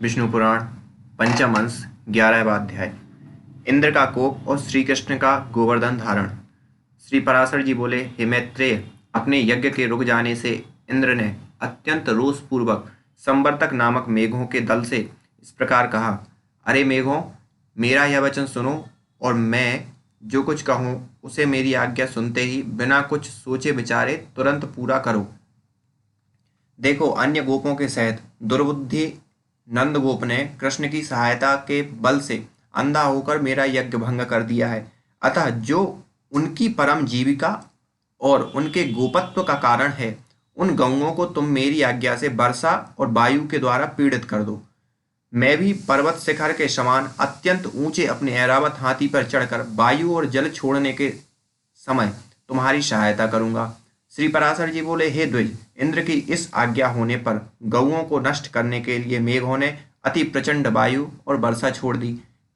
विष्णु पुराण पंचम अंश 11वां अध्याय। इंद्र का कोप और श्री कृष्ण का गोवर्धन धारण। श्री पराशर जी बोले, हे मैत्रेय, अपने यज्ञ के रुक जाने से इंद्र ने अत्यंत रोषपूर्वक संवर्तक नामक मेघों के दल से इस प्रकार कहा, अरे मेघों, मेरा यह वचन सुनो और मैं जो कुछ कहूँ उसे मेरी आज्ञा सुनते ही बिना कुछ सोचे विचारे तुरंत पूरा करो। देखो, अन्य गोपों के सहित दुर्बुद्धि नंदगोप ने कृष्ण की सहायता के बल से अंधा होकर मेरा यज्ञ भंग कर दिया है। अतः जो उनकी परम जीविका और उनके गोपत्व का कारण है, उन गौओं को तुम मेरी आज्ञा से वर्षा और वायु के द्वारा पीड़ित कर दो। मैं भी पर्वत शिखर के समान अत्यंत ऊंचे अपने ऐरावत हाथी पर चढ़कर वायु और जल छोड़ने के समय तुम्हारी सहायता करूंगा। श्री पराशर जी बोले, हे द्विज, इंद्र की इस आज्ञा होने पर गौओं को नष्ट करने के लिए मेघों ने अति प्रचंड वायु और वर्षा छोड़ दी।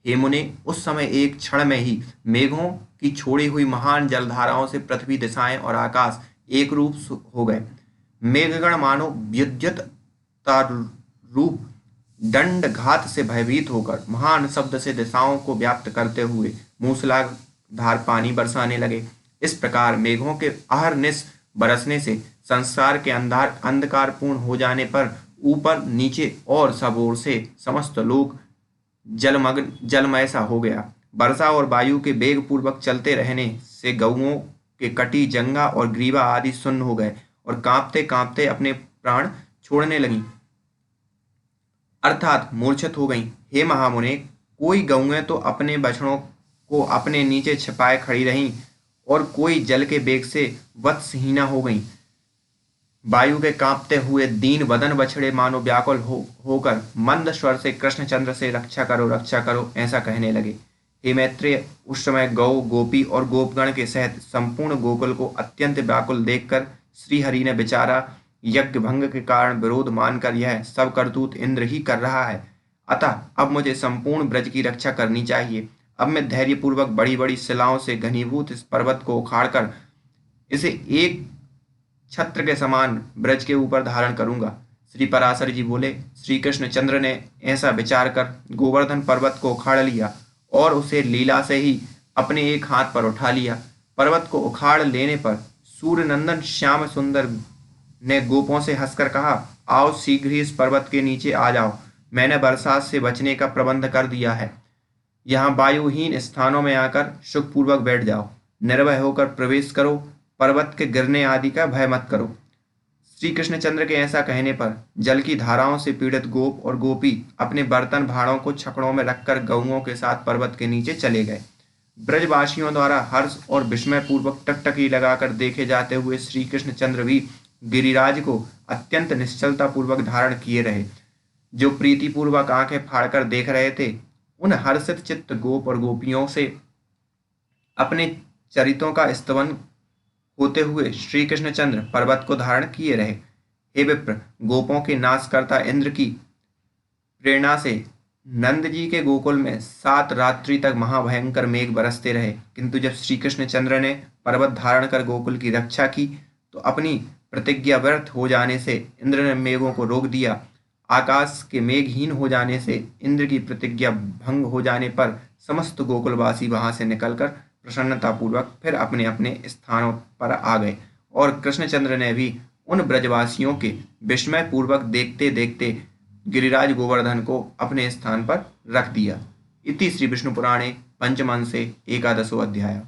हे मुने, उस समय एक क्षण में ही मेघों की छोड़ी हुई महान जलधाराओं से पृथ्वी, दिशाएं और आकाश एक रूप हो गए। मेघगण मानो विद्युत रूप दंड घात से भयभीत होकर महान शब्द से दिशाओं को व्याप्त करते हुए मूसलाधार पानी बरसाने लगे। इस प्रकार मेघों के अहरनिश बरसने से संसार के अंधकारपूर्ण हो जाने पर ऊपर नीचे और सब ओर से समस्त लोक जलमग्न जलमय सा हो गया। वर्षा और वायु के वेग पूर्वक चलते रहने से गौओं के कटी, जंगा और ग्रीवा आदि सुन्न हो गए और कांपते कांपते अपने प्राण छोड़ने लगी, अर्थात मूर्छित हो गईं। हे महामुने, कोई गौएं तो अपने बछड़ों को अपने नीचे छिपाए खड़ी रहीं और कोई जल के वेग से वत्सहीना हो गईं। वायु के कांपते हुए दीन वदन बछड़े मानो व्याकुल होकर मंद स्वर से कृष्णचंद्र से रक्षा करो ऐसा कहने लगे। हे मैत्रेय, उस समय गौ, गोपी और गोपगण के सहित संपूर्ण गोकुल को अत्यंत व्याकुल देखकर श्रीहरि ने बेचारा यज्ञ भंग के कारण विरोध मानकर यह सब करतूत इंद्र ही कर रहा है। अतः अब मुझे संपूर्ण ब्रज की रक्षा करनी चाहिए। अब मैं धैर्यपूर्वक बड़ी बड़ी शिलाओं से घनीभूत इस पर्वत को उखाड़कर इसे एक छत्र के समान ब्रज के ऊपर धारण करूंगा। श्री पराशर जी बोले, श्री कृष्ण चंद्र ने ऐसा विचार कर गोवर्धन पर्वत को उखाड़ लिया और उसे लीला से ही अपने एक हाथ पर उठा लिया। पर्वत को उखाड़ लेने पर सूर्यनंदन श्याम सुंदर ने गोपों से हंसकर कहा, आओ शीघ्र ही इस पर्वत के नीचे आ जाओ। मैंने बरसात से बचने का प्रबंध कर दिया है। यहाँ वायुहीन स्थानों में आकर सुखपूर्वक बैठ जाओ। निर्भय होकर प्रवेश करो। पर्वत के गिरने आदि का भय मत करो। श्री कृष्णचंद्र के ऐसा कहने पर जल की धाराओं से पीड़ित गोप और गोपी अपने बर्तन भाड़ों को छकड़ों में रखकर गौओं के साथ पर्वत के नीचे चले गए। ब्रजवासियों द्वारा हर्ष और विस्मय पूर्वक टकटकी लगाकर देखे जाते हुए श्री कृष्णचंद्र भी गिरिराज को अत्यंत निश्चलता पूर्वक धारण किए रहे। जो प्रीतिपूर्वक आंखें फाड़कर देख रहे थे, उन हर्षित चित्त गोप और गोपियों से अपने चरितों का स्तवन होते हुए श्री कृष्णचंद्र पर्वत को धारण किए रहे। हे विप्र, गोपों के नाशकर्ता इंद्र की प्रेरणा से नंद जी के गोकुल में 7 रात्रि तक महाभयंकर मेघ बरसते रहे, किंतु जब श्री कृष्णचंद्र ने पर्वत धारण कर गोकुल की रक्षा की तो अपनी प्रतिज्ञा व्यर्थ हो जाने से इंद्र ने मेघों को रोक दिया। आकाश के मेघहीन हो जाने से इंद्र की प्रतिज्ञा भंग हो जाने पर समस्त गोकुलवासी वहां से निकलकर प्रसन्नतापूर्वक फिर अपने अपने स्थानों पर आ गए और कृष्णचंद्र ने भी उन ब्रजवासियों के विस्मय पूर्वक देखते देखते गिरिराज गोवर्धन को अपने स्थान पर रख दिया। इति श्री विष्णु पुराणे पंचम अंशे एकादशो अध्याय।